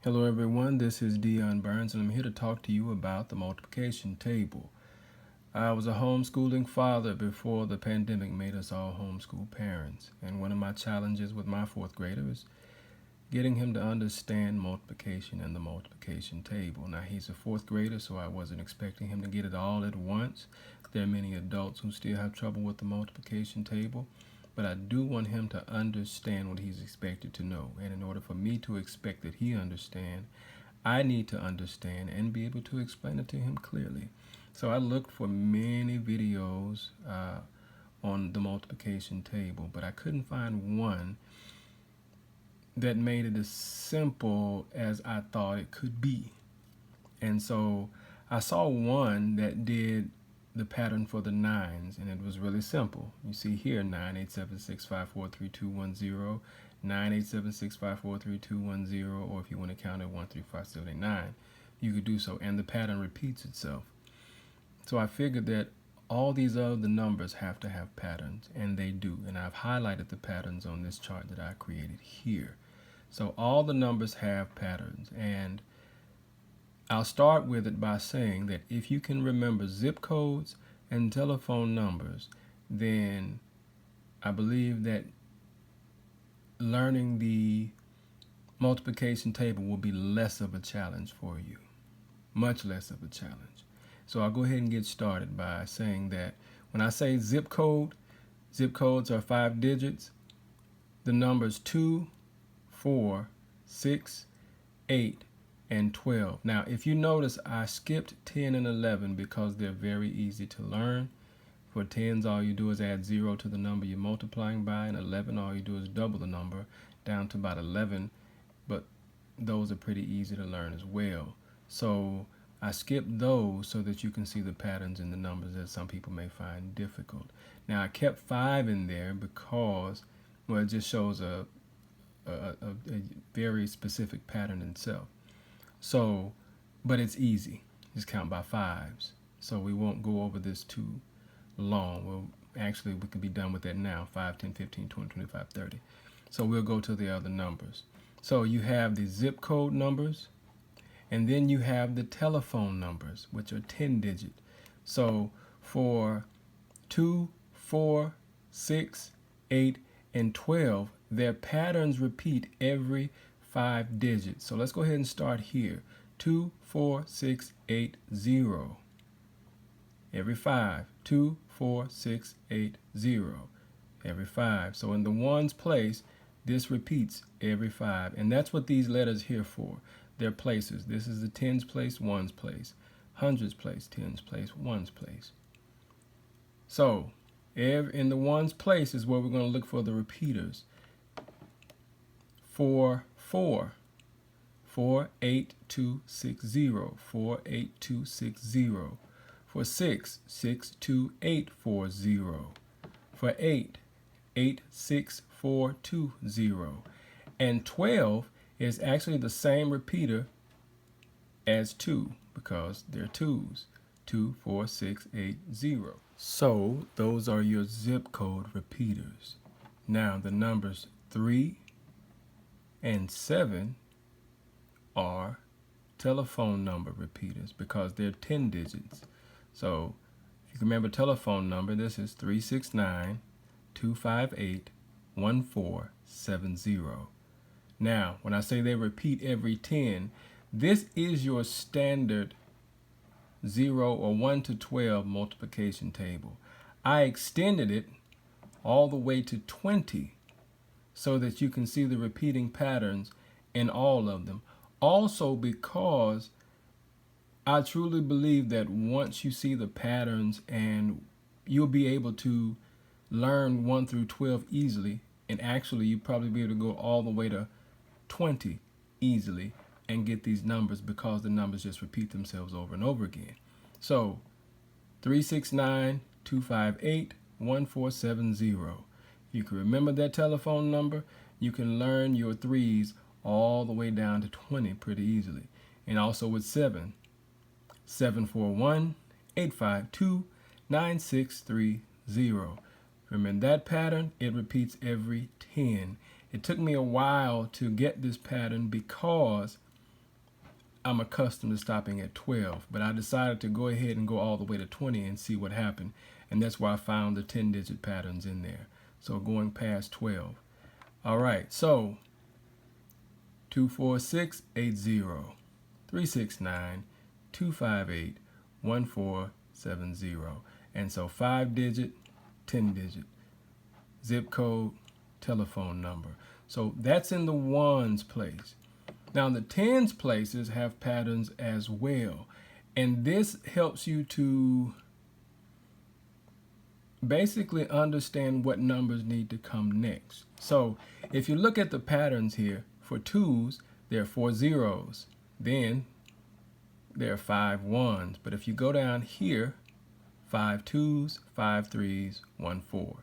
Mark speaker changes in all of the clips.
Speaker 1: Hello everyone, this is Dion Burns and I'm here to talk to you about the multiplication table. I was a homeschooling father before the pandemic made us all homeschool parents, and one of my challenges with my fourth grader is getting him to understand multiplication and the multiplication table. Now he's a fourth grader, so I wasn't expecting him to get it all at once. There are many adults who still have trouble with the multiplication table, but I do want him to understand what he's expected to know. And in order for me to expect that he understand, I need to understand and be able to explain it to him clearly. So I looked for many videos on the multiplication table, but I couldn't find one that made it as simple as I thought it could be. And so I saw one that did the pattern for the nines, and it was really simple. You see here 98765432110, 98765432110, or if you want to count it 13578, you could do so, and the pattern repeats itself. So I figured that all these other numbers have to have patterns, and they do. And I've highlighted the patterns on this chart that I created here. So all the numbers have patterns, and I'll start with it by saying that if you can remember zip codes and telephone numbers, then I believe that learning the multiplication table will be less of a challenge for you, much less of a challenge. So I'll go ahead and get started by saying that when I say zip code, zip codes are 5 digits. The numbers 2, 4, 6, 8, and 12. Now, if you notice, I skipped 10 and 11 because they're very easy to learn. For 10s, all you do is add 0 to the number you're multiplying by, and 11, all you do is double the number down to about 11, but those are pretty easy to learn as well. So I skipped those so that you can see the patterns in the numbers that some people may find difficult. Now, I kept 5 in there because, well, it just shows a very specific pattern itself. So, but it's easy. Just count by 5s. So we won't go over this too long. We could be done with that now. 5, 10, 15, 20, 25, 30. So we'll go to the other numbers. So you have the zip code numbers, and then you have the telephone numbers, which are 10 digit. So for 2, 4, 6, 8, and 12, their patterns repeat every 5 digits. So let's go ahead and start here. 2, 4, 6, 8, 0. Every 5. 2, 4, 6, 8, 0. Every 5. So in the ones place, this repeats every 5. And that's what these letters here for. They're places. This is the tens place, ones place. Hundreds place, tens place, ones place. So in the ones place is where we're going to look for the repeaters. For 4, 48260, 48260. For 6, 62840. For 8, 86420. And 12 is actually the same repeater as 2 because they're 2s. 2, 4, 6, 8, 0. So those are your zip code repeaters. Now the numbers 3 and 7 are telephone number repeaters because they're 10 digits. So if you can remember telephone number, this is 369-258-1470. Now, when I say they repeat every 10, this is your standard 0 or 1 to 12 multiplication table. I extended it all the way to 20 so that you can see the repeating patterns in all of them. Also because I truly believe that once you see the patterns and you'll be able to learn 1 through 12 easily, and actually you'll probably be able to go all the way to 20 easily and get these numbers because the numbers just repeat themselves over and over again. So 369-258-1470. If you can remember that telephone number, you can learn your 3s all the way down to 20 pretty easily. And also with 7, 741-852-9630. Remember that pattern? It repeats every 10. It took me a while to get this pattern because I'm accustomed to stopping at 12, but I decided to go ahead and go all the way to 20 and see what happened. And that's where I found the 10-digit patterns in there. So going past 12. All right, so 24680, 369, 258, 1470. And so 5-digit, 10-digit, zip code, telephone number. So that's in the ones place. Now the tens places have patterns as well. And this helps you to basically understand what numbers need to come next. So if you look at the patterns here, for twos, there are 4 zeros. Then there are 5 ones. But if you go down here, 5 twos, 5 threes, 1 4.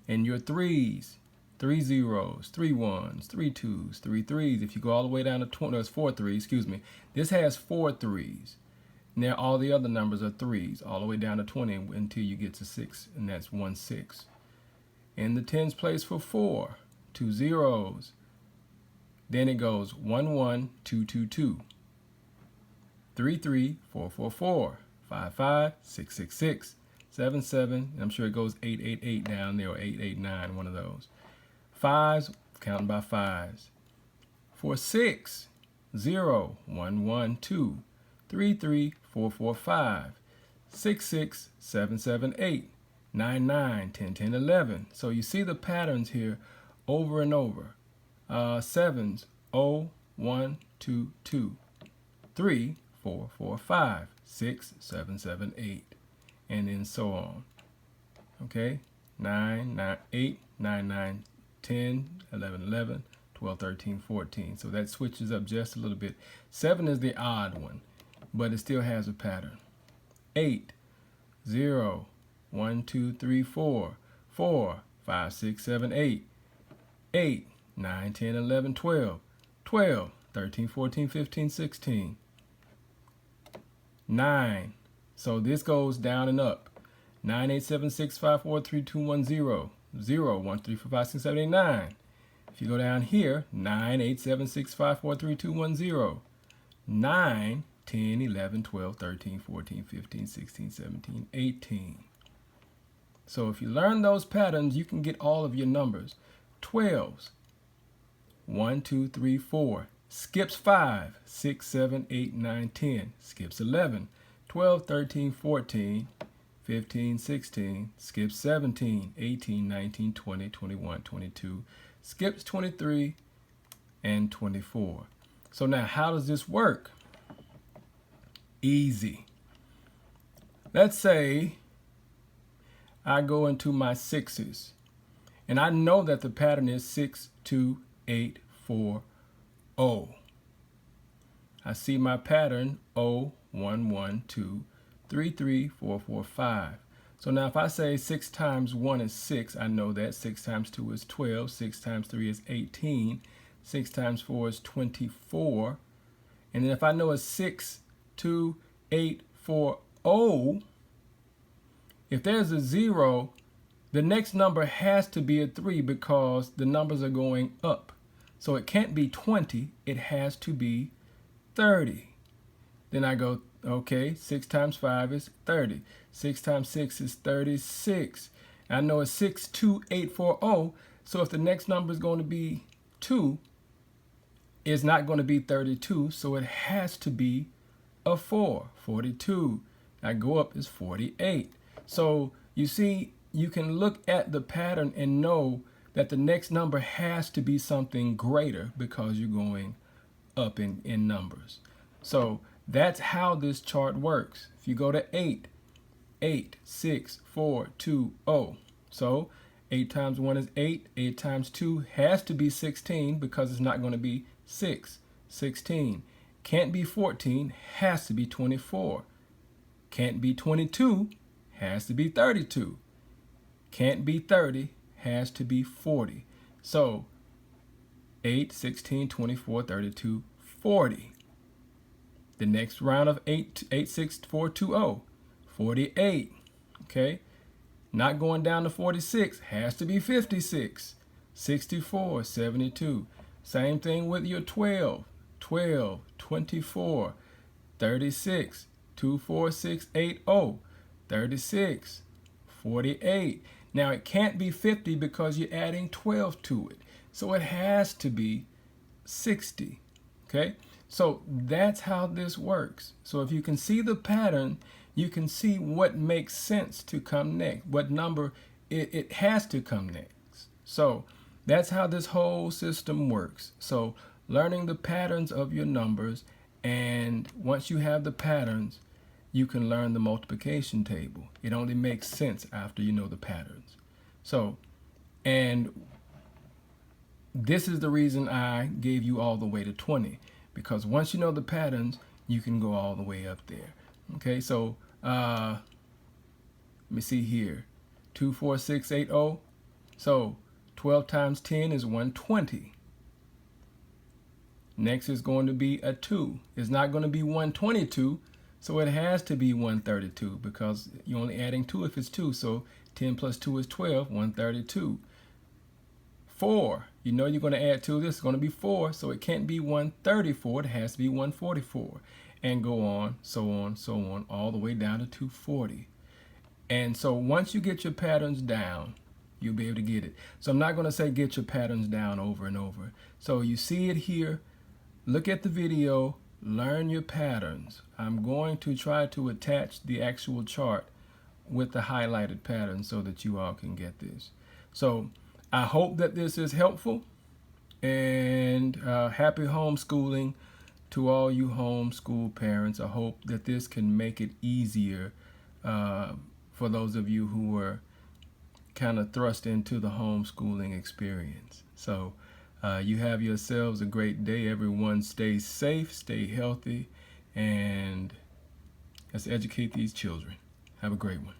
Speaker 1: And your threes, 3 zeros, 3 ones, 3 twos, 3 threes. If you go all the way down to 20, there's 4 threes, excuse me. This has 4 threes. Now all the other numbers are threes, all the way down to 20 until you get to 6, and that's 1 6. In the tens place for 4, 2 zeros. Then it goes 1 1 2 2 2, 3 3 4 4 4, 5 5 6 6 6, 7 7. I'm sure it goes 8 8 8 down there, or 8 8 9, one of those. Fives, counting by fives. For 6, 0 1 1 2, 3 3 4 4 5, 6 6 7 7 8, 9 9 10 10 11. So you see the patterns here over and over. Sevens, 0 1 2 2, 3 4 4 5, 6 7 7 8, and then so on. Okay, 9 9 8 9 9 10 11 11 12 13 14. So that switches up just a little bit. 7 is the odd one, but it still has a pattern. 8 0 1 2 3 4, 4 5 6 7 8, 8 9 10 11 12, 12 13 14 15 16, 9. So this goes down and up. 9 8 7 6 5 4 3 2 1 0, 0 1 3 4 5 6 7 8 9. If you go down here, 9 8 7 6 5 4 3 2 1 0, 9 10 11 12 13 14 15 16 17 18. So if you learn those patterns, you can get all of your numbers. 12s, 1 2 3 4, skips 5 6 7 8 9 10, skips 11 12 13 14 15 16, skips 17 18 19 20 21 22, skips 23 and 24. So now how does this work? Easy. Let's say I go into my sixes, and I know that the pattern is 6 2 8 4 0. I see my pattern 0 1 1 2 3 3 4 4 5. So now if I say 6 times 1 is 6, I know that 6 times 2 is 12, 6 times 3 is 18, 6 times 4 is 24. And then if I know it's 6 2 8 4 0, if there's a 0, the next number has to be a 3 because the numbers are going up. So it can't be 20, it has to be 30. Then I go, okay, 6 times 5 is 30. 6 times 6 is 36. I know it's 6 2 8 4 0, so if the next number is going to be 2, it's not going to be 32, so it has to be a 4, 42. I go up is 48. So you see, you can look at the pattern and know that the next number has to be something greater because you're going up in numbers. So that's how this chart works. If you go to 8, 8, 6, 4, 2, 0. So 8 times 1 is 8. 8 times 2 has to be 16 because it's not going to be 6. 16. Can't be 14, has to be 24. Can't be 22, has to be 32. Can't be 30, has to be 40. So 8, 16, 24, 32, 40. The next round of 8, 6, 4, 2, 0, 48. Okay, not going down to 46, has to be 56. 64, 72. Same thing with your 12. 12, 24, 36, 2, 4, 6, 8, 0, 36, 48. Now it can't be 50 because you're adding 12 to it. So it has to be 60. Okay? So that's how this works. So if you can see the pattern, you can see what makes sense to come next, what number it has to come next. So that's how this whole system works. So learning the patterns of your numbers, and once you have the patterns, you can learn the multiplication table. It only makes sense after you know the patterns. So, and this is the reason I gave you all the way to 20, because once you know the patterns, you can go all the way up there. Okay, so let me see here. 2, 4, 6, 8, 0. So 12 times 10 is 120. Next is going to be a 2. It's not going to be 122, so it has to be 132 because you're only adding 2 if it's 2. So 10 plus 2 is 12, 132. 4, you know you're going to add 2. This is going to be 4, so it can't be 134. It has to be 144. And go on, so on, all the way down to 240. And so once you get your patterns down, you'll be able to get it. So I'm not going to say get your patterns down over and over. So you see it here. Look at the video, learn your patterns. I'm going to try to attach the actual chart with the highlighted patterns so that you all can get this. So I hope that this is helpful, and happy homeschooling to all you homeschool parents. I hope that this can make it easier for those of you who were kind of thrust into the homeschooling experience. So you have yourselves a great day. Everyone stay safe, stay healthy, and let's educate these children. Have a great one.